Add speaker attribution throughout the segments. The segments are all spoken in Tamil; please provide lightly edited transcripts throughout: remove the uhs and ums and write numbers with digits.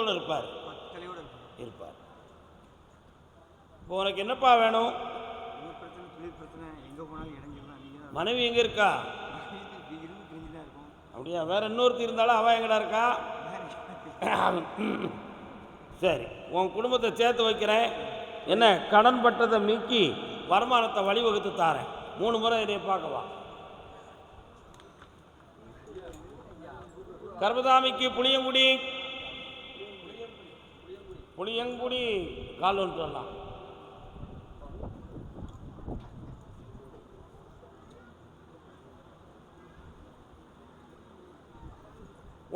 Speaker 1: குடும்பத்தோடு இருப்பார். இப்போ உனக்கு என்னப்பா வேணும்? மனைவி எங்கே இருக்கா? அப்படியா? வேற இன்னொருத்தி இருந்தாலும் அவள் எங்கடா இருக்கா? சரி, உன் குடும்பத்தை சேர்த்து வைக்கிறேன். என்ன கடன் பட்டதை மீக்கி வருமானத்தை வழிவகுத்து தாரேன். 3 முறை என்னை பார்க்கவா. கர்மதாமிக்கு புளியங்குடி புளியங்குடி கால் ஒன்று சொல்லலாம்.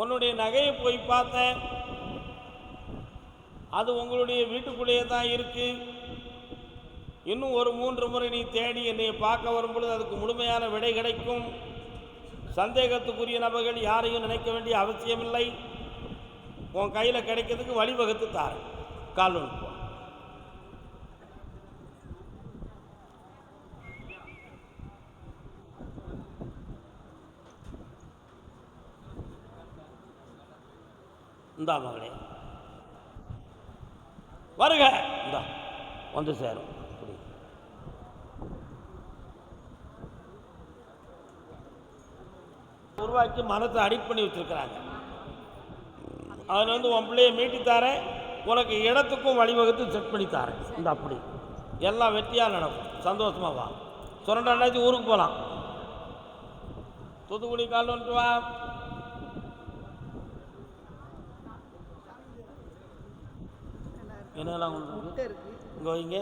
Speaker 1: உன்னுடைய நகையை போய் பார்த்தேன், அது உங்களுடைய வீட்டுக்குள்ளேயே தான் இருக்கு. இன்னும் ஒரு 3 முறை நீ தேடி என்னை பார்க்க வரும்பொழுது அதுக்கு முழுமையான விடை கிடைக்கும். சந்தேகத்துக்குரிய நபர்கள் யாரையும் நினைக்க வேண்டிய அவசியமில்லை. உன் கையில் கிடைக்கிறதுக்கு வழிவகுத்து தாரேன். கால் ஒன்று இந்தா மகளே வருக. இந்தா வந்து சேரும். உருவாக்கி மனத்தை அடிட் பண்ணி வச்சிருக்கிறாங்க. அதில் உன் பிள்ளையை மீட்டித்தாரேன். உனக்கு இடத்துக்கும் வழிவகுத்து செட் பண்ணி தாரேன். இந்த அப்படி எல்லாம் வெற்றியாக நடக்கும். சந்தோஷமாக வா. சுரண்ட அண்ணாச்சி ஊருக்கு போகலாம். தூத்துக்குடி கால் வந்துட்டு வா. என்னெல்லாம் இங்கே வைங்க.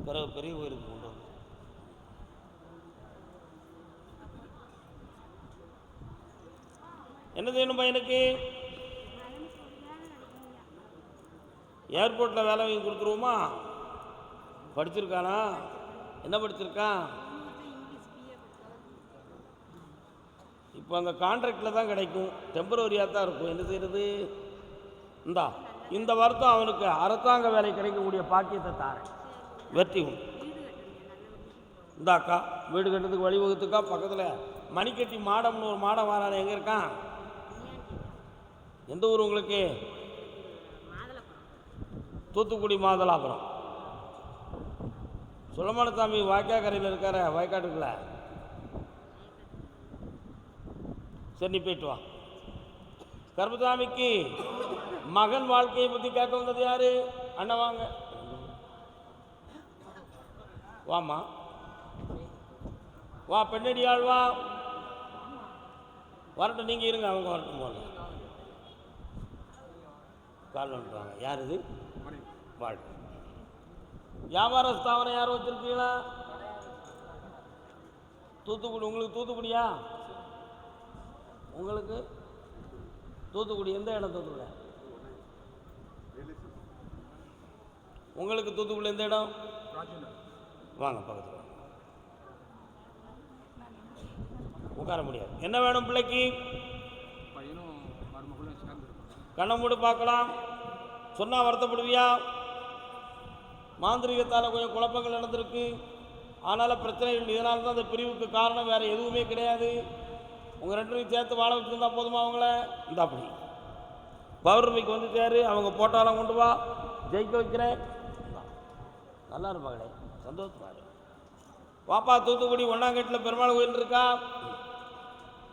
Speaker 1: பிறகு பெரிய கோயிலுக்கு கொண்டு வந்து என்ன செய்யணும் பையனுக்கு? ஏர்போர்ட்டில் வேலை வாங்கி கொடுத்துருவோமா? படிச்சிருக்கானா? என்ன படிச்சிருக்கான்? இப்போ அந்த கான்ட்ராக்டில் தான் கிடைக்கும். டெம்பரவரியாக தான் இருக்கும். என்ன செய்கிறது? இந்த வருத்தம் அவனுக்கு அரசாங்க வேலை கிடைக்கக்கூடிய பாக்கியத்தை தாரேன். வெற்றி உண்டு. இந்தாக்கா வீடு கட்டுறதுக்கு வழிவகுத்துக்கா. பக்கத்தில் மணிக்கட்டி மாடம்னு ஒரு மாடம் வராது. எங்கே இருக்கான்? எந்த ஊர் உங்களுக்கு? தூத்துக்குடி மாதலாபுரம். சுலமானசாமி வாய்க்காக்கரையில் இருக்கார, வயக்காட்டுக்குள்ள. சரி நீ போயிட்டு வா. கர்மசாமிக்கு மகன் வாழ்க்கையை பற்றி கேட்க வந்தது யாரு? அண்ணன் வாங்க. வாமா வா. பெண்ணடி ஆள் வா. வரட்டும், நீங்கள் இருங்க. அவங்க வரட்டும். போல கால் வந்துட்டாங்க. யார் இது? வாழ்க்கை வியாபார ஸ்தாபனம் யாரும் வச்சிருக்கீங்களா? தூத்துக்குடி. உங்களுக்கு தூத்துக்குடியா? உங்களுக்கு தூத்துக்குடி எந்த இடம்? தூத்துக்குடி உங்களுக்கு தூத்துக்குடி எந்த இடம்? வாங்க பக்கத்தில் உட்கார முடியாது. என்ன வேணும் பிள்ளைக்கு? கண்ணை மூடு பார்க்கலாம். சொன்னால் வருத்தப்படுவியா? மாந்திரிகத்தால் கொஞ்சம் குழப்பங்கள் நடந்திருக்கு. ஆனாலும் பிரச்சனைகள். இதனால தான் அந்த பிரிவுக்கு காரணம், வேறு எதுவுமே கிடையாது. உங்கள் 2 பேரும் சேர்த்து வாழ வச்சுருந்தா போதுமா? அவங்கள இந்த அப்படி பௌர்ணமிக்கு வந்து சேரு. அவங்க போட்டாலும் கொண்டு வா. ஜெயிக்க வைக்கிறேன். நல்லா இருப்பாங்களே. சந்தோஷமாக வாப்பா. தூத்துக்குடி ஒன்னாங்கட்டில் பெருமாள் கோயில் இருக்கா?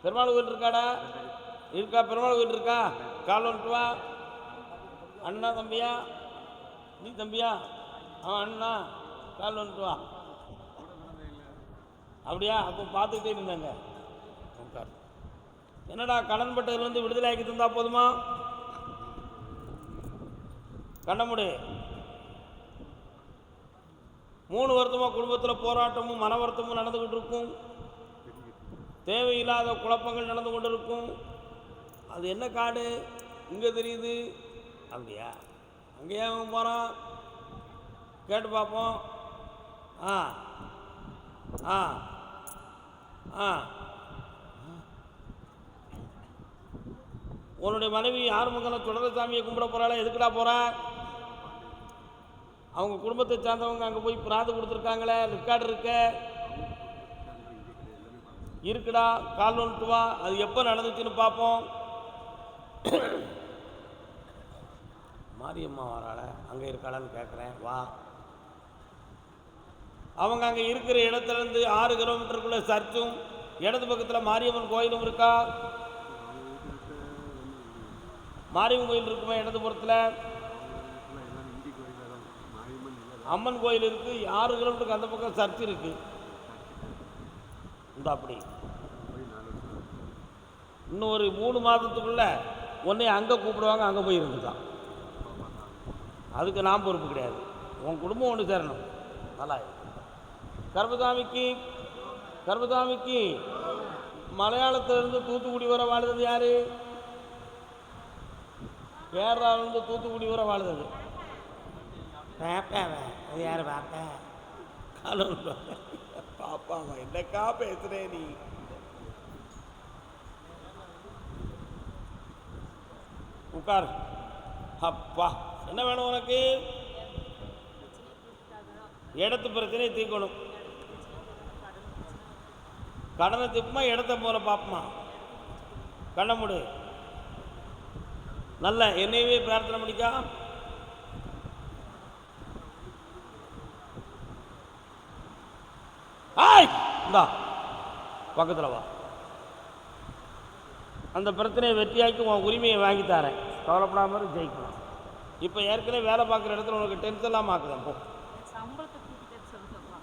Speaker 1: பெருமாள் கோயில் இருக்காடா? இருக்கா? பெருமாள் கோயில் இருக்கா? கால் வந்துட்டு வா. அண்ணா தம்பியா? நீ தம்பியா? அண்ணா கால் வந்துட்டு வா. அப்படியா? அப்போ பார்த்துக்கிட்டே இருந்தாங்க. என்னடா கடன்பட்டதுலேருந்து விடுதலை ஆக்கி தந்தா போதுமா? கண்ணமுடு. 3 வருஷமாக குடும்பத்தில் போராட்டமும் மன வருத்தமும் நடந்துக்கிட்டு இருக்கும். தேவையில்லாத குழப்பங்கள் நடந்து கொண்டு இருக்கும். அது என்ன காடு? இங்கே தெரியுது. அப்படியா? அங்கேயே அவன் போகிறான். கேட்டு பார்ப்போம். ஆ ஆ ஆ உன்னுடைய மனைவி ஆறுமுகனை சுடலசாமியை கும்பிட போகிறாளா? எதுக்குடா போகிறா? அவங்க குடும்பத்தை சார்ந்தவங்க அங்கே போய் பிராது கொடுத்துருக்காங்களே, ரெக்கார்டு இருக்க. இருக்குடா, கால் வந்துட்டு வா. அது எப்போ நடந்துச்சுன்னு பார்ப்போம். மாரியம்மா வராள, அங்கே இருக்காளான்னு கேட்குறேன், வா. அவங்க அங்கே இருக்கிற இடத்துலேருந்து 6 கிலோமீட்டருக்குள்ளே சர்ச்சும் இடது பக்கத்தில் மாரியம்மன் கோயிலும் இருக்கா? மாரியம்மன் கோயில் இருக்குமா இடது புறத்தில்? அம்மன் கோயில் இருக்கு. 6 கிலோமீட்டருக்கு அந்த பக்கம் சர்ச் இருக்கு. இந்த அப்படி இன்னும் ஒரு 3 மாதத்துக்குள்ள உன்னை அங்கே கூப்பிடுவாங்க, அங்கே போய் இருந்துதான். அதுக்கு நான் பொறுப்பு கிடையாது. உன் குடும்பம் ஒன்று சேரணும். நல்லா கர்பசாமிக்கு மலையாளத்திலிருந்து தூத்துக்குடி வர வாழ்ந்தது யாரு? கேரளாவிலிருந்து தூத்துக்குடி வர வாழ்ந்தது அது யாரு? பாப்பாவா? என்னக்கா பேசுறே நீ? உட்கார். அப்பா, என்ன வேணும் உனக்கு? இடத்து பிரச்சனையை தீர்க்கணும். கடனை தீர்ப்புமா இடத்த போல பாப்பமா? கண்ண முடு. நல்ல என்னையவே பிரார்த்தனை பண்ணிக்கா. இந்தா பக்கத்தில் வா. அந்த பிரச்சனையை வெற்றியாக்கி உன் உரிமையை வாங்கி தரேன். கவலைப்படாமல் ஜெயிக்கலாம். இப்போ ஏற்கனவே வேலை பார்க்குற இடத்துல உனக்கு டென்ஷன்லாம் ஆக்குதான். போ,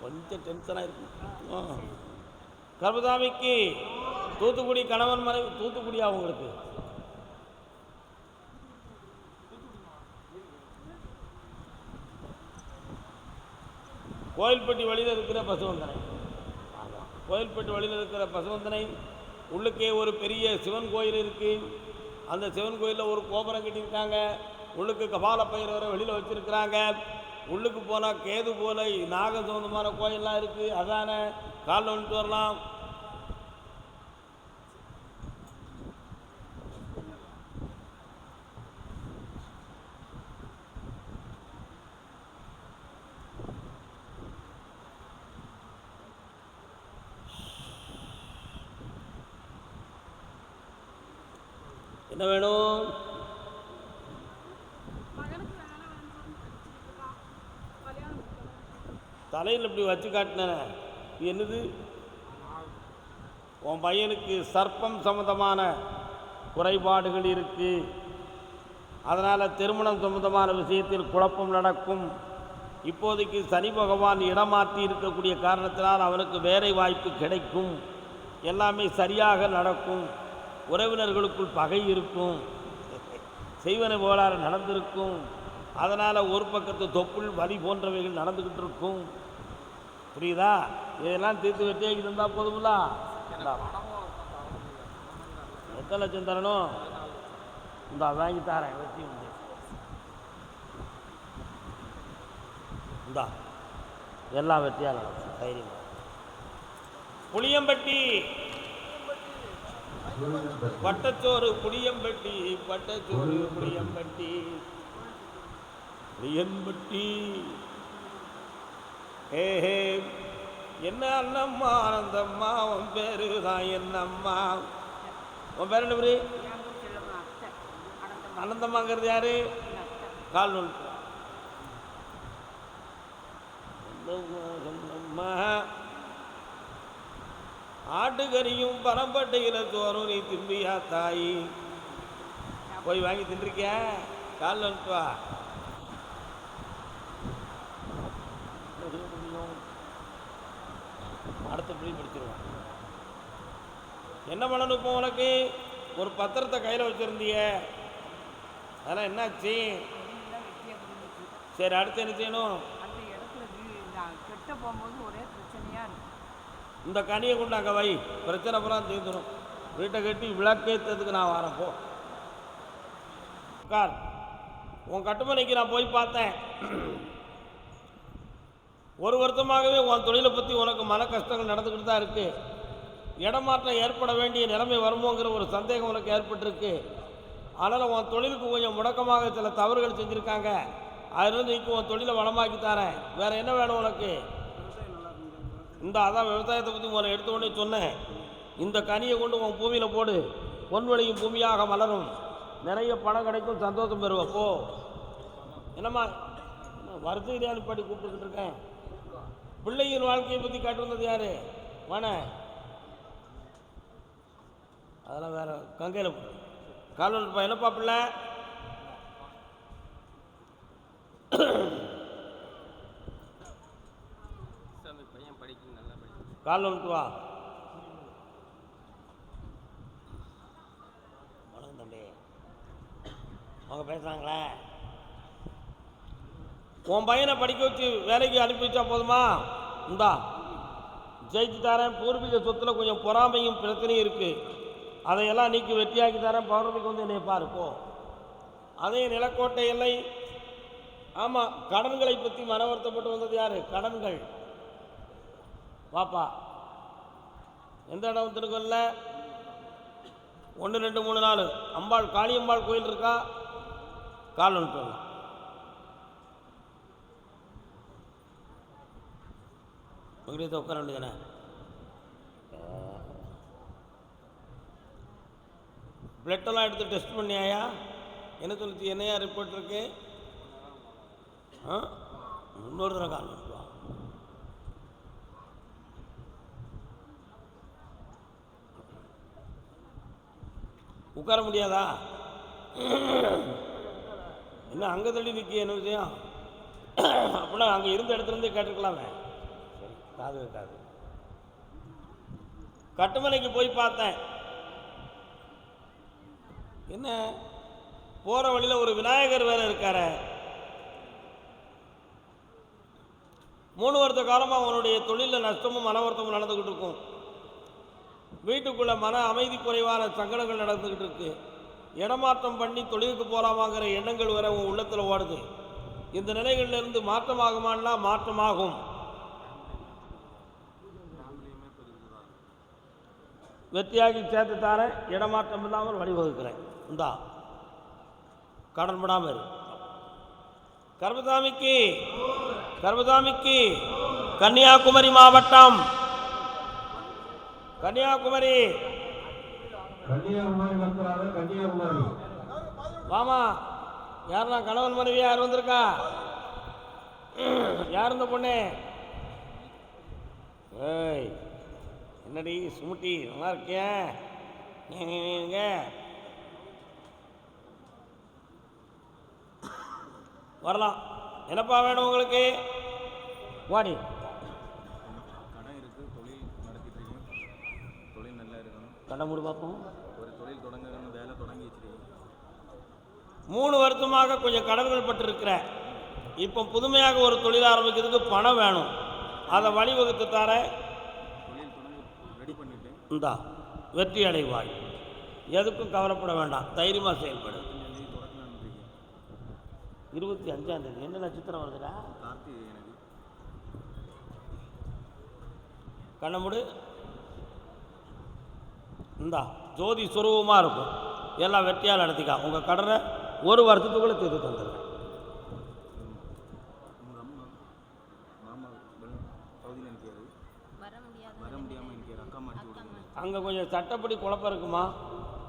Speaker 1: கொஞ்சம் டென்ஷனாக இருக்கு. கர்பசாமிக்கு தூத்துக்குடி கணவன் மனைவி. தூத்துக்குடியா உங்களுக்கு? கோயில்பட்டி வழியில் இருக்கிற பசுவந்தனை. கோயில்பட்டி வழியில் இருக்கிற பசுவந்தனை உள்ளுக்கே ஒரு பெரிய சிவன் கோயில் இருக்குது. அந்த சிவன் கோயிலில் ஒரு கோபுரம் கட்டியிருக்காங்க. உள்ளுக்கு கபால பைரவரை வெளியில் வச்சுருக்கிறாங்க. உள்ளுக்கு போனால் கேது போல நாக சம்பந்தமான கோயிலெலாம் இருக்குது. அதான காலில் வந்துட்டு வரலாம். என்ன வேணும்? தலையில் இப்படி வச்சு காட்டின என்னது? உன் பையனுக்கு சர்ப்பம் சம்பந்தமான குறைபாடுகள் இருக்குது. அதனால் திருமணம் சம்பந்தமான விஷயத்தில் குழப்பம் நடக்கும். இப்போதைக்கு சனி பகவான் இடமாற்றி இருக்கக்கூடிய காரணத்தினால் அவனுக்கு வேலை வாய்ப்பு கிடைக்கும். எல்லாமே சரியாக நடக்கும். உறவினர்களுக்குள் பகை இருக்கும். செய்வன கோளாறு நடந்திருக்கும். அதனால் ஒரு பக்கத்து தொப்புள் வலி போன்றவைகள் நடந்துக்கிட்டு இருக்கும். புரியுதா? இதெல்லாம் தீர்த்து வெட்டியே இருந்தால் போதுமில்ல. எத்தனை லட்சம் தரணும்? இந்த வாங்கி தரேன். வெட்டி உண்டு. இந்தா எல்லாம் வெட்டியாக நடக்கும். தைரியம். புளியம்பட்டி பட்டச்சோறு புளியம்பட்டி. பட்டச்சோறு புளியம்பட்டி. புளியம்பட்டி ஹே என்ன அண்ணம்மா ஆனந்தம்மா. உன் பேரு தான் என்னம்மா? உன் பேர் என்ன பேரு? அனந்தம்மாங்கிறது யாரு? கால் நோல். ஆட்டுக்கறியும் பரம்பட்டையில் சோறும் நீ திம்பியா தாயி? போய் வாங்கி தின்றிருக்கிய? கால் வந்துட்டு வா. அடுத்த பிடி படிச்சிருவான். என்ன பண்ணணும் இப்போ? உனக்கு ஒரு பத்திரத்தை கையில் வச்சுருந்திய, அதெல்லாம் என்னாச்சு? சரி, அடுத்து என்ன செய்யணும்? இந்த கனியை கொண்டு அங்கே வை. பிரச்சனை அப்புறம் தீர்ந்துடும். வீட்டை கட்டி விளக்கேற்றதுக்கு நான் வரேன். போ கார். உன் கட்டுமனைக்கு நான் போய் பார்த்தேன். ஒரு வருத்தமாகவே உன் தொழிலை பற்றி உனக்கு மன கஷ்டங்கள் நடந்துக்கிட்டு தான் இருக்குது. இடமாற்றம் ஏற்பட வேண்டிய நிலைமை வருமோங்கிற ஒரு சந்தேகம் உனக்கு ஏற்பட்டிருக்கு. அதனால் உன் தொழிலுக்கு கொஞ்சம் முடக்கமாக சில தவறுகள் செஞ்சுருக்காங்க. அதுலேருந்து இப்போ உன் தொழிலை வளமாக்கி தரேன். வேறு என்ன வேணும் உனக்கு? இந்த அதான் விவசாயத்தை பற்றி உன்னை எடுத்த உடனே சொன்னேன். இந்த கனியை கொண்டு உன் பூமியில் போடு, பொன் விளையும் பூமியாக மலரும், நிறைய பணம் கிடைக்கும், சந்தோஷம் பெறுவப்போ. என்னம்மா வருஷம் பாடி கூப்பிட்டுக்கிட்டு இருக்கேன். பிள்ளையின் வாழ்க்கையை பற்றி காட்டு வந்தது யாரு? வான அதெல்லாம் வேற கங்கையில் கால்வன்ப்பா. என்னப்பா பிள்ளை? கால் வந்துட்டு வா. வணக்கம் தம்பி. அவங்க பேசுகிறாங்களே. உன் பையனை படிக்க வச்சு வேலைக்கு அனுப்பி வச்சா போதுமா? இந்தா ஜெயிச்சு தரேன். பூர்வீக சொத்தில் கொஞ்சம் பொறாமையும் பிரச்சனையும் இருக்குது, அதையெல்லாம் நீக்கி வெற்றியாக்கி தரேன். பௌர்ணமிக்கு வந்து என்னை பாரு போ. அதே நிலக்கோட்டை எல்லை. ஆமாம், கடன்களை பற்றி மன வருத்தப்பட்டு வந்தது யார்? கடன்கள். வாப்பா, எந்த இடம் திருக்கோயில்ல? 1 2 3 4 அம்பாள் காளியம்பாள் கோயில் இருக்கா? கால் வந்துட்டு வரலாம். உங்கள்கிட்ட உட்கார வேண்டியதானே? பிளட்டெல்லாம் எடுத்து டெஸ்ட் பண்ணியாயா? என்ன சொல்லிச்சு? என்னையா ரிப்போர்ட் இருக்கு? இன்னொரு தடவை கால் வந்துட்டு வா. உட்கார முடியாதா? என்ன அங்கே தள்ளி நிற்க? என்ன விஷயம்? அப்படின்னா அங்கே இருந்த இடத்துலேருந்தே கேட்டுருக்கலாமே. சரி, காது வைக்காது. கட்டுமலைக்கு போய் பார்த்தேன். என்ன போகிற வழியில் ஒரு விநாயகர் வேற இருக்கார. 3 வருட காலமாக அவனுடைய தொழிலில் நஷ்டமும் மன வருத்தமும் நடந்துக்கிட்டு இருக்கும். வீட்டுக்குள்ளே மன அமைதி குறைவான சங்கடங்கள் நடந்துக்கிட்டு இருக்கு. இடமாற்றம் பண்ணி தொழிலுக்கு போகலாமாங்கிற எண்ணங்கள் வர உன் உள்ளத்தில் ஓடுது. இந்த நிலைகளிலிருந்து மாற்றமாகுமான்னா மாற்றமாகும். வெற்றியாகி சேர்த்து தாரேன், இடமாற்றம் இல்லாமல் வழிவகுக்கிறேன். இந்தா கடன் படாமல் இரு. கர்மசாமிக்கு கர்மசாமிக்கு கன்னியாகுமரி மாவட்டம். கன்னியாகுமரி வாமா. யாருன்னா கணவன் மனைவி யார் வந்திருக்கா? யார் இந்த பொண்ணு? ஏய் என்னடி சுமுட்டி, நல்லா இருக்கேன் நீங்க? வரலாம். என்னப்பா வேணும் உங்களுக்கு? வாடி.
Speaker 2: கடை இருக்குது, தொழில் நடத்திட்டு இருக்கேன். தொழில் நல்லா இருக்கணும்.
Speaker 1: கடை மூடு பார்ப்போம்.
Speaker 2: ஒரு தொழில் தொடங்கணும்னு வேலை தொடங்கி வச்சுருக்கேன்.
Speaker 1: 3 வருஷமாக கொஞ்சம் கடன்கள் பட்டிருக்கிற. இப்போ புதுமையாக ஒரு தொழில் ஆரம்பிக்கிறதுக்கு பணம் வேணும். அதை வழிவகுத்து தர
Speaker 2: தொழில் தொடங்க ரெடி பண்ணிட்டேன்.
Speaker 1: இந்தா வெற்றி அடைவாய். எதுக்கும் கவலைப்பட வேண்டாம், தைரியமாக செயல்படு. 25ஆம் தேதி என்ன நட்சத்திரம் வருதுடா?
Speaker 2: கார்த்திகை. எனக்கு
Speaker 1: கண்ணமுடு. இந்தா ஜோதி சுரூபமாக இருக்கும். எல்லாம் வெற்றியால் நடத்திக்கா. உங்கள் கடனை 1 வருஷத்துக்குள்ளே தீர்த்து தந்துடுறேன்.
Speaker 2: உங்கள் மாமா சவுதியில் நிற்கிறாரு, வர முடியாமல் நிற்கிறார். அக்கா மாற்றி விடுங்க.
Speaker 1: அங்கே கொஞ்சம் சட்டப்படி குழப்பம் இருக்குமா,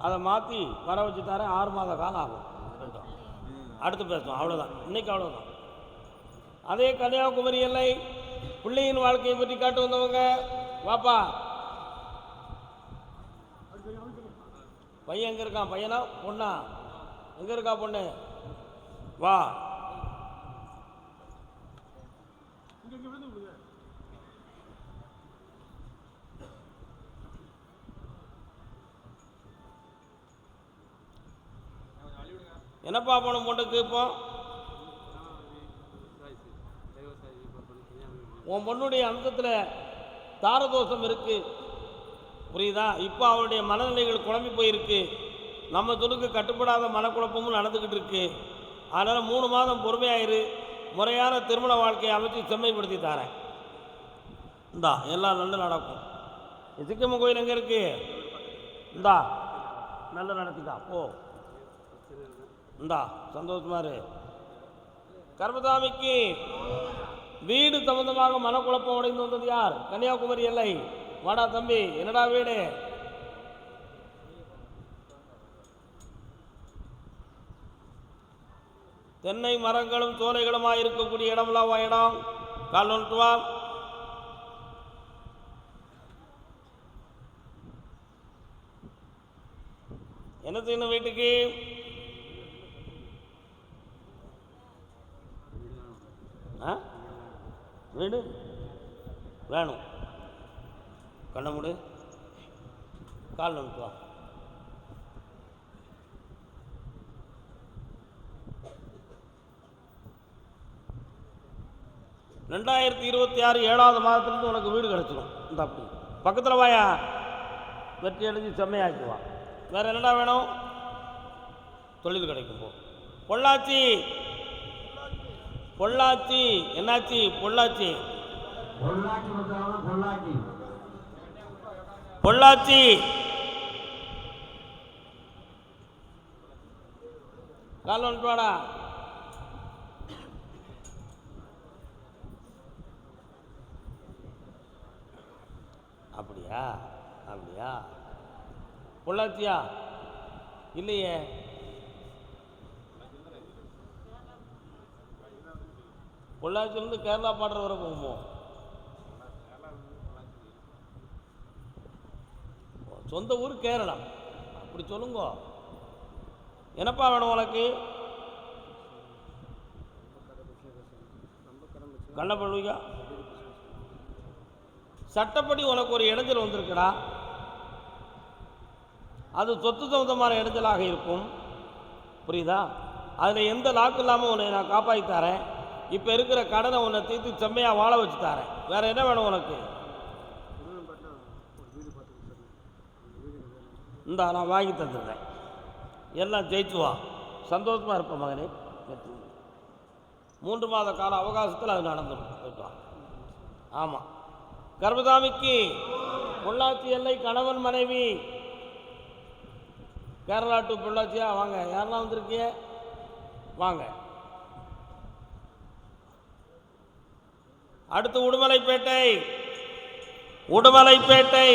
Speaker 1: அதை மாற்றி வர வச்சு தரேன். 6 மாத காலம் ஆகும். அடுத்து பேசுவோம். அவ்வளோதான், இன்னைக்கு அவ்வளோதான். அதே கன்னியாகுமரி எல்லை. பிள்ளையின் வாழ்க்கையை பற்றி காட்டு வந்தவங்க வாப்பா. பையன் எங்கே இருக்கான்? பையனா பொண்ணா? எங்கே இருக்கா பொண்ணு? வா. என்னப்பா போகணும் பொண்ணுக்கு? இப்போ உன் பொண்ணுடைய அம்சத்தில் தாரதோஷம் இருக்கு, புரியுதா? இப்போ அவருடைய மனநிலைகள் குழம்பி போயிருக்கு. நம்ம சொல்லுக்கு கட்டுப்படாத மனக்குழப்பமும் நடந்துக்கிட்டு இருக்கு. அதனால் 3 மாதம் பொறுமையாயிரு. முறையான திருமண வாழ்க்கையை அமைச்சு செம்மைப்படுத்தி தரேன். இந்தா எல்லாம் நல்ல நடக்கும். சிக்கம்மன் கோயில் எங்கே இருக்கு? இந்தா நல்ல நடத்திக்கா போ. இந்தா சந்தோஷமா இரு. கர்மசாமிக்கு வீடு சம்பந்தமாக மனக்குழப்பம் உடைந்து வந்தது யார்? கன்னியாகுமரி எல்லை. வாடா தம்பி, என்னடா வீடு? தென்னை மரங்களும் சோலைகளுமாக இருக்கக்கூடிய இடம்லாம் இடம். கால் நோட்டு வா. என்ன செய்யணும் வீட்டுக்கு? வீடு வேணும். கண்ண மூடு. கால் நோட்டு வா. (2026) 7வது மாதத்துலேருந்து உனக்கு வீடு கிடச்சிடும். இந்த அப்படி பக்கத்தில் வாயா, வெற்றி அடைஞ்சு செம்மையாக்குவா. வேறு என்னடா வேணும்? தொழில் கிடைக்கும். போ. பொள்ளாச்சி பொள்ளாச்சி என்னாச்சு? பொள்ளாச்சி பொள்ளாச்சி கால் வந்துட்டு வாடா. அப்படியா? அப்படியா? பொள்ளாச்சியா? இல்லையே. பொள்ளாச்சியிலேருந்து கேரளா பாடுற வரை போகுமோ? சொந்த ஊர் கேரளா. அப்படி சொல்லுங்க. என்னப்பா வேணும் உனக்கு? கண்ணப்பள்ளிக்கா சட்டப்படி உனக்கு ஒரு இடைஞ்சல் வந்திருக்குடா. அது சொத்து சம்பந்தமான இடைஞ்சலாக இருக்கும். புரியுதா? அதில் எந்த லாக்கு இல்லாமல் உன்னை நான் காப்பாற்றி தரேன். இப்போ இருக்கிற கடனை உன்னை தீர்த்து செம்மையாக வாழ வச்சு தரேன். வேறு என்ன வேணும் உனக்கு? இந்தா நான் வாங்கி தந்துடுறேன். எல்லாம் ஜெயிச்சு வா. சந்தோஷமாக இருப்ப மகனே. 3 மாத கால அவகாசத்தில் அது நடந்துடும். ஆமாம். கர்மசாமிக்கு பொள்ளாச்சி எல்லை கணவன் மனைவி. கேரளா டு பொள்ளாச்சியா? வாங்க. யாரெல்லாம் வந்திருக்கிய? வாங்க. அடுத்து உடுமலைப்பேட்டை. உடுமலைப்பேட்டை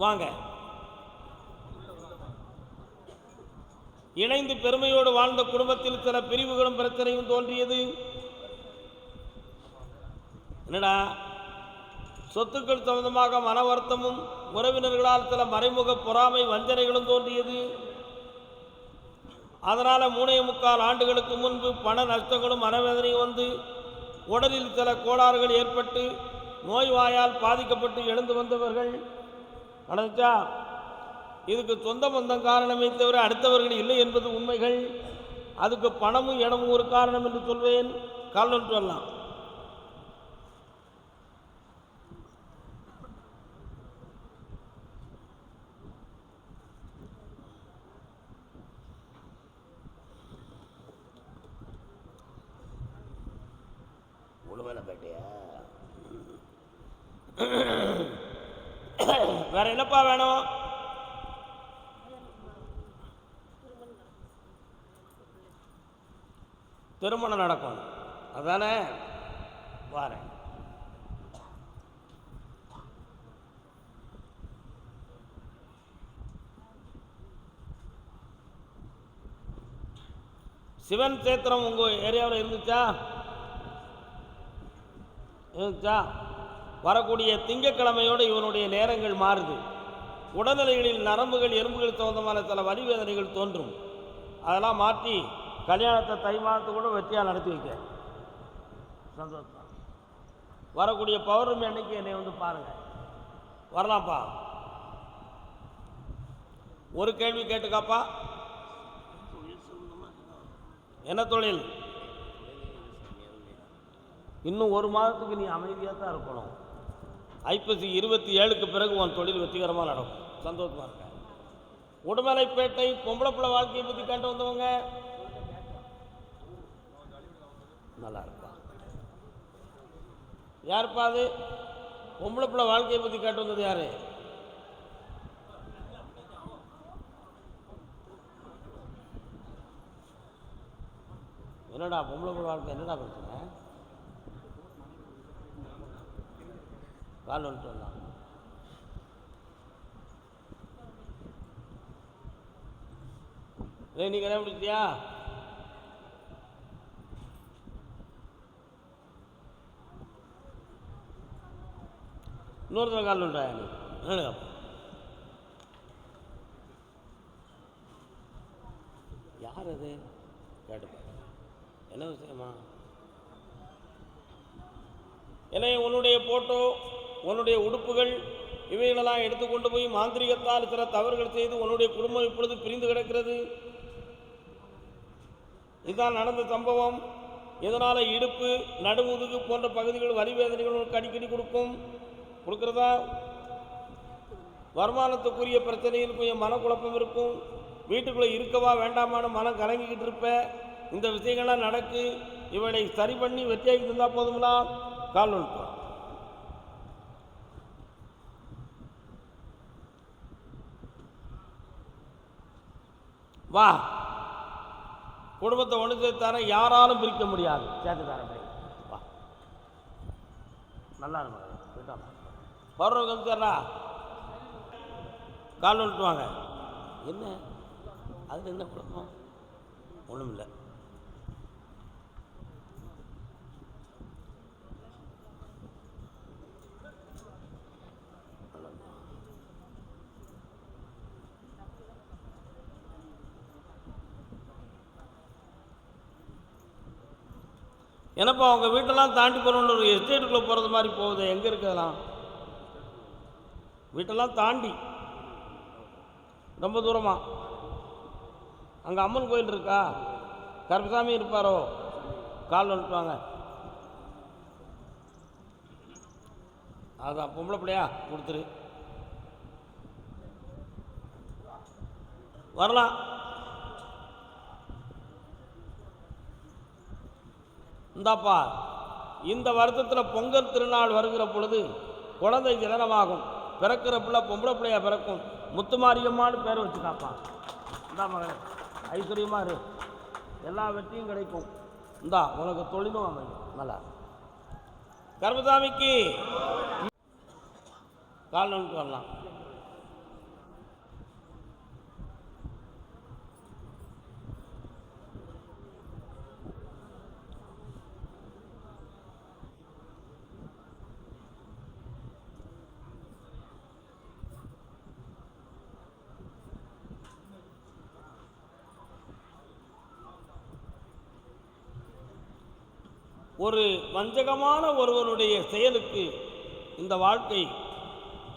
Speaker 1: வாங்க. இணைந்து பெருமையோடு வாழ்ந்த குடும்பத்தில் சில பிரிவுகளும் பிரச்சனையும் தோன்றியது. என்னடா? சொத்துக்கள் சம்பந்தமாக மன வருத்தமும் உறவினர்களால் சில மறைமுக பொறாமை வஞ்சனைகளும் தோன்றியது. அதனால் 3.25 ஆண்டுகளுக்கு முன்பு பண நஷ்டங்களும் மனவேதனையும் வந்து உடலில் சில கோளாறுகள் ஏற்பட்டு நோய்வாயால் பாதிக்கப்பட்டு எழுந்து வந்தவர்கள். நடந்துச்சா? இதுக்கு சொந்த பந்தம் காரணமே தவிர அடுத்தவர்கள் இல்லை என்பது உண்மைகள். அதுக்கு பணமும் இடமும் ஒரு காரணம் என்று சொல்வேன். கால் ஒன்று வரலாம். உடுமலைப்பேட்டையா? வேற என்னப்பா வேணும்? திருமணம் நடக்கும் அதானே? வாரேன். சிவன் சேத்திரம் உங்கள் ஏரியாவில் இருந்துச்சா? வரக்கூடிய திங்கக்கிழமையோடு இவனுடைய நேரங்கள் மாறுது. உடல்நிலைகளில் நரம்புகள் எறும்புகள் சம்பந்தமான சில வலிவேதனைகள் தோன்றும். அதெல்லாம் மாற்றி கல்யாணத்தை தை மாதத்து கூட வெற்றியாக நடத்தி வைக்க. சந்தோஷம். வரக்கூடிய பௌர்ணமி அன்னைக்கு என்னை வந்து பாருங்கள். வரலாம்ப்பா. ஒரு கேள்வி கேட்டுக்காப்பா. என்ன தொழில்? இன்னும் 1 மாதத்துக்கு நீ அமைதியாக தான் இருக்கணும். ஐப்பசி 27க்கு பிறகு உன் தொழில் வெற்றிகரமாக நடக்கும். சந்தோஷமாக இருக்க. உடுமலைப்பேட்டை பொம்பளை பிள்ளை வாழ்க்கையை பற்றி கேட்டு வந்தவங்க நல்லா இருப்பா. யாருப்பா அது? பொம்பளை பிள்ளை வாழ்க்கையை பற்றி கேட்டு வந்தது யாரு? என்னடா பொம்பளை பிள்ளை வாழ்க்கை என்னடா பிரச்சனை? கால் வந்துட்டு வரலாம். நீ கண்டுபிடிச்சியா? இன்னொருத்தர் கால் வந்துட்டா நீ யார் அது கேட்டு என்ன விஷயமா? எனவே உன்னுடைய போட்டோ, உன்னுடைய உடுப்புகள் இவைகளெல்லாம் எடுத்துக்கொண்டு போய் மாந்திரிகத்தால் சில தவறுகள் செய்து உன்னுடைய குடும்பம் இப்பொழுது பிரிந்து கிடக்கிறது. இதுதான் நடந்த சம்பவம். இதனால் இடுப்பு, நடுமுதுகு போன்ற பகுதிகள் வலி வேதனைகள் உனக்கு அடிக்கடி கொடுக்கிறதா? வருமானத்துக்குரிய பிரச்சனையில் கொஞ்சம் மனக்குழப்பம் இருக்கும். வீட்டுக்குள்ளே இருக்கவா வேண்டாமான மனம் கலங்கிக்கிட்டு இருப்ப. இந்த விஷயங்கள்லாம் நடக்கு. இவளை சரி பண்ணி வெற்றியாகி இருந்தால் போதுங்களா? கால் வந்துட்டோம். வா, குடும்பத்தை ஒன்று சேர்த்து தர யாராலும் பிரிக்க முடியாது. சேர்த்து தரேன். வா, நல்லா இருக்கும். பருவம் தர்றா கால் வந்துட்டு வாங்க. என்ன அதில் என்ன குழப்பம்? ஒன்றும் இல்லை. என்னப்பா உங்கள் வீட்டெல்லாம் தாண்டி போகிறோன்னு ஒரு எஸ்டேட்டுக்குள்ளே போகிறது மாதிரி போகுது. எங்கே இருக்குதெல்லாம்? வீட்டெல்லாம் தாண்டி ரொம்ப தூரமா? அங்கே அம்மன் கோயில் இருக்கா? கருப்பசாமி இருப்பாரோ? கால் வந்துட்டுவாங்க. அதான் பொம்பளை பிள்ளையா கொடுத்துரு. வரலாம். இந்தாப்பா, இந்த வருஷத்தில் பொங்கல் திருநாள் வருகிற பொழுது குழந்தை ஜனனமாகும். பிறக்கிற பிள்ளை பொம்பளை பிள்ளையா பிறக்கும். முத்துமாரியம்மான்னு பேர் வச்சுக்காப்பா. இந்தா மகன், ஐஸ்வர்யமாக இரு, எல்லா வெற்றியும் கிடைக்கும். இந்தா உனக்கு தொழிலும் அமையும். நல்லா கருப்பசாமிக்கு கால் வந்துட்டு வரலாம். ஒரு வஞ்சகமான ஒருவனுடைய செயலுக்கு இந்த வாழ்க்கை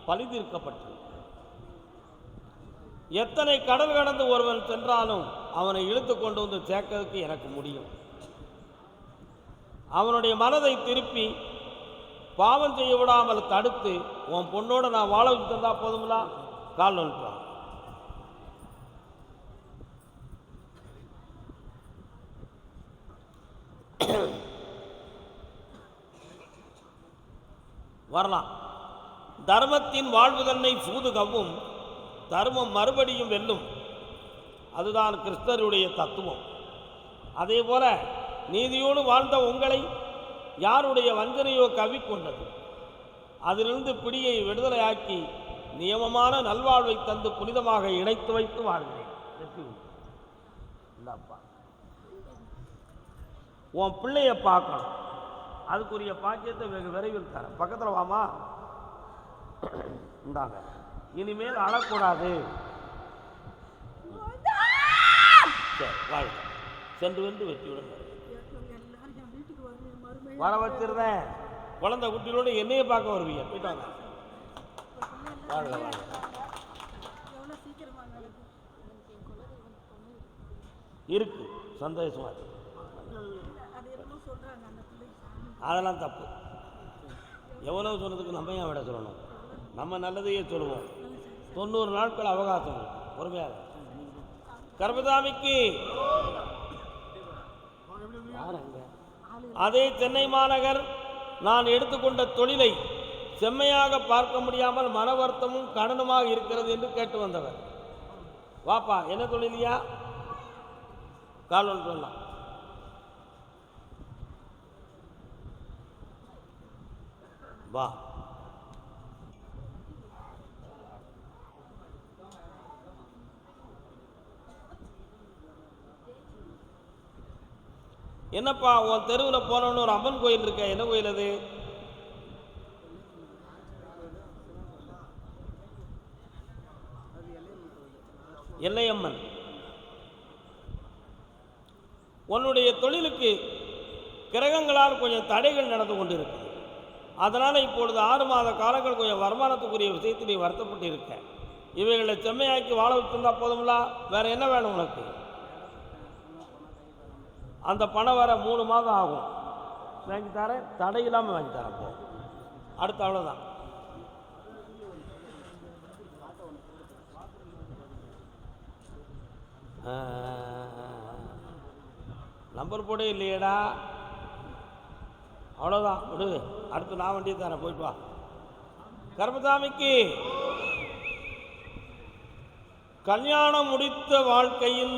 Speaker 1: பழிதீர்க்கப்பட்டது. எத்தனை கடல் கடந்து ஒருவன் சென்றாலும் அவனை இழுத்து கொண்டு வந்து சேர்க்கிறதுக்கு எனக்கு முடியும். அவனுடைய மனதை திருப்பி பாவம் செய்ய விடாமல் தடுத்து உன் பொண்ணோட நான் வாழ வச்சு தந்தா போதுங்களா? கால் வந்துட்டான். வரலாம். தர்மத்தின் வாழ்வு தன்னை சூது கவ்வும், தர்மம் மறுபடியும் வெல்லும். அதுதான் கிருஷ்ணருடைய தத்துவம். அதே போல நீதியோடு வாழ்ந்த உங்களை யாருடைய வஞ்சனையோ கவ்விக்கொண்டது. அதிலிருந்து பிடியை விடுதலையாக்கி நியமமான நல்வாழ்வை தந்து புனிதமாக இணைத்து வைத்து வாழ்கிறேன். இல்லப்பா, உன் பிள்ளைய பார்க்கணும். அதுக்குரிய பாக்கியத்தை வெகு விரைவில் தரேன். பக்கத்தில் வாமா. இந்தாங்க, இனிமேல் அழக்கூடாது. சரி, வாழ்க. சென்று வந்து வெற்றியுடன் வர வச்சிருந்தேன். குழந்தை குட்டியோடு என்னையே பார்க்க வருவீங்க. போயிட்டு வாங்க. வாழ்க வாழ்க. இருக்கு, சந்தோஷமா இருக்கு. அதெல்லாம் தப்பு. எவ்வளவு சொன்னதுக்கு நம்ம ஏன் விட சொல்லணும்? நம்ம நல்லதையே சொல்லுவோம். 90 நாட்கள் அவகாசம் பொறுமையாக. கருப்பசாமிக்கு அதே சென்னை மாநகர் நான் எடுத்துக்கொண்ட தொழிலை செம்மையாக பார்க்க முடியாமல் மன வருத்தமும் கடனுமாக இருக்கிறது என்று கேட்டு வந்தவர். வாப்பா, என்ன தொழிலையா? கால் ஒன்று சொல்லலாம். வா, என்னப்பா உன் தெருவில் போனோன்னு ஒரு அம்மன் கோயில் இருக்க, என்ன கோயில் அது? எல்லையம்மன். உன்னுடைய தொழிலுக்கு கிரகங்களால் கொஞ்சம் தடைகள் நடந்து கொண்டு இருக்குது. அதனால் இப்பொழுது 6 மாத காலங்கள் கொஞ்சம் வருமானத்துக்குரிய விஷயத்தில் நீ வருத்தப்பட்டு இருக்க. இவைகளை செம்மையாக்கி வாழ வச்சுருந்தா போதும்ல, வேறு என்ன வேணும் உனக்கு? அந்த பணம் வர 3 மாதம் ஆகும். வாங்கி தரேன், தடை இல்லாமல் வாங்கி தரேன். போ, அடுத்து அவ்வளோதான். நம்பர் போடே இல்லையேடா, அவ்வளோதான் விடு. அடுத்து நான் வண்டியை தரேன், போயிட்டு வா. கர்மசாமிக்கு கல்யாணம் முடித்த வாழ்க்கையில்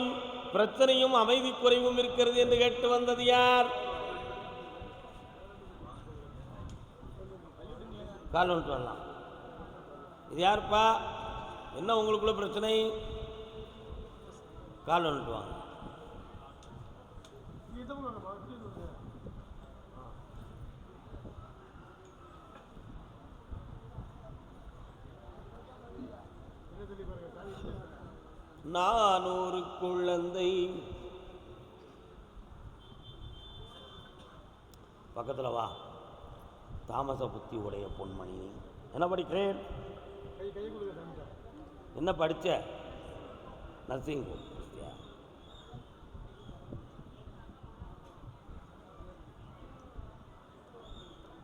Speaker 1: பிரச்சனையும் அமைதி குறைவும் இருக்கிறது என்று கேட்டு வந்தது யார்? கால் வந்துட்டு வரலாம். இது யாருப்பா? என்ன உங்களுக்குள்ள பிரச்சனை? கால் வந்துட்டு வாங்க. நான் ஒரு குழந்தை. பக்கத்தில் வா. தாமச புத்தி உடைய பொன்மணி. என்ன படிக்கிறேன்? என்ன படித்த? நர்சிங்.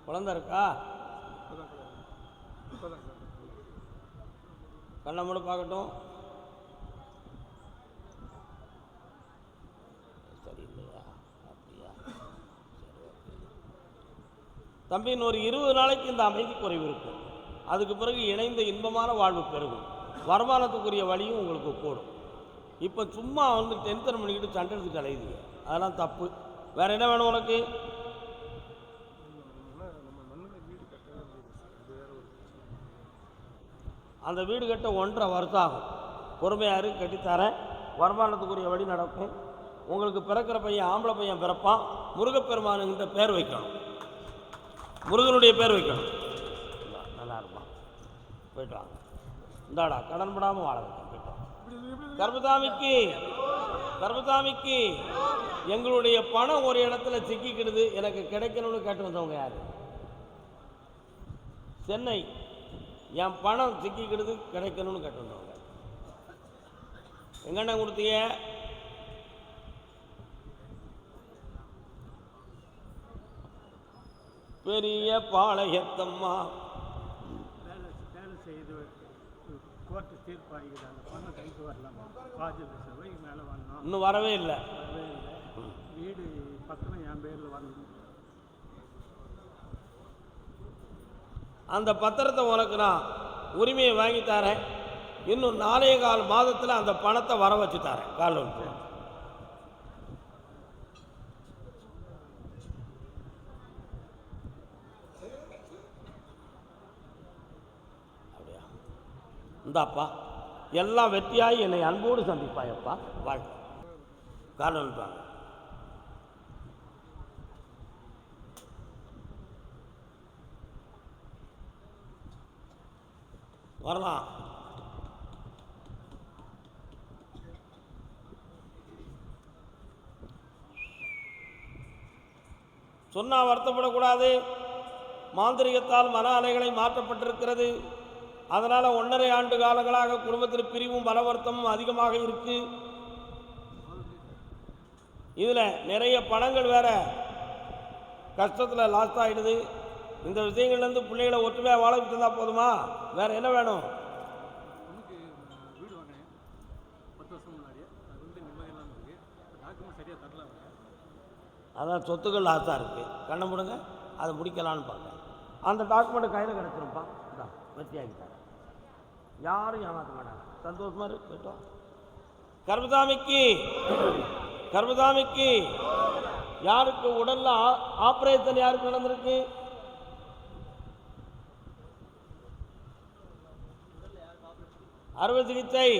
Speaker 1: குழந்தை இருக்கா? கண்ணை மூட பார்க்கட்டும். சரியில்லையா? அப்படியா? சரி, தம்பி, ஒரு 20 நாளைக்கு இந்த அமைதி குறைவு இருக்கும். அதுக்கு பிறகு இணைந்த இன்பமான வாழ்வு பெருகும். வருமானத்துக்குரிய வழியும் உங்களுக்கு கூடும். இப்போ சும்மா வந்து டென்ஷன் பண்ணிக்கிட்டு சண்டை எடுத்துட்டு அலையுதுங்க, அதெல்லாம் தப்பு. வேறு என்ன வேணும் உனக்கு? அந்த வீடு கட்ட 1.5 வருஷம் ஆகும். பொறுமையாரு, கட்டித்தரேன். வருமானத்துக்குரிய வழி நடக்கும். உங்களுக்கு பிறக்கிற பையன் ஆம்பளை பையன் பிறப்பான். முருகப்பெருமானுங்கிட்ட பேர் வைக்கணும், முருகனுடைய பேர் வைக்கணும். நல்லா இருப்பான். போயிட்டு வாங்க. இந்தாடா, கடன் படாமல் வாழ வைக்கணும். போயிட்டு வாங்க. கர்மசாமிக்கு எங்களுடைய பணம் ஒரு இடத்துல சிக்கிக்கிடுது, எனக்கு கிடைக்கணும்னு கேட்டு வந்தவங்க யாரு? சென்னை. என் பணம் சிக்கிக்கிடுது, கிடைக்கணும்னு கேட்டு வந்தவங்க. எங்கண்ணா கொடுத்தீங்க? பெரிய பாளையத்தம்மா.
Speaker 3: வேலை செய்து கோர்ட்டு தீர்ப்பாகிது. அந்த பணம் கைக்கு வரலாமா? பாஜக மேலே வரணும்.
Speaker 1: இன்னும் வரவே இல்லை.
Speaker 3: வீடு பத்திரம் என் பேரில் வரணும்.
Speaker 1: அந்த பத்திரத்தை உனக்கு நான் உரிமையை வாங்கி தரேன். இன்னும் 4.25 மாதத்தில் அந்த பணத்தை வர வச்சு தரேன். கால் வந்து அப்படியா? இந்தாப்பா, எல்லாம் வெற்றியாகி என்னை அன்போடு சந்திப்பாயப்பா. வாழ். கால் வந்துட்டாங்க. வரலாம். சொன்னா வருத்தப்படக்கூடாது. மாந்திரிகத்தால் மன அலைகளை மாற்றப்பட்டிருக்கிறது. அதனால் 1.5 ஆண்டு காலங்களாக குடும்பத்தில் பிரிவும் மன வருத்தமும் அதிகமாக இருக்கு. இதில் நிறைய பணங்கள் வேற கஷ்டத்தில் லாஸ்ட் ஆகிடுது. இந்த விஷயங்கள்லேருந்து பிள்ளைகளை ஒற்றுமையாக வாழ வச்சுருந்தா போதுமா? வேறு என்ன வேணும்?
Speaker 3: வீடு வாங்கினேன் 10 வருஷம் முன்னாடி. அது வந்து நிம்மதியெல்லாம் இருக்குது. டாக்குமெண்ட் சரியாக தரல.
Speaker 1: அதான் சொத்துக்கள் லாஸாக இருக்குது. கண்ணை முடுங்க, அதை முடிக்கலான்னு பார்க்க. அந்த டாக்குமெண்ட் கையில் கிடச்சிருப்பான். இதான் வெற்றி ஆகிட்டாங்க. யாரும் ஏமாற்ற மாட்டாங்க. சந்தோஷமாக இருக்கு. போயிட்டோம். கர்மசாமிக்கு யாருக்கு உடல்ல ஆப்ரேஷன் யாருக்கு நடந்திருக்கு? அறுவை சிகிச்சை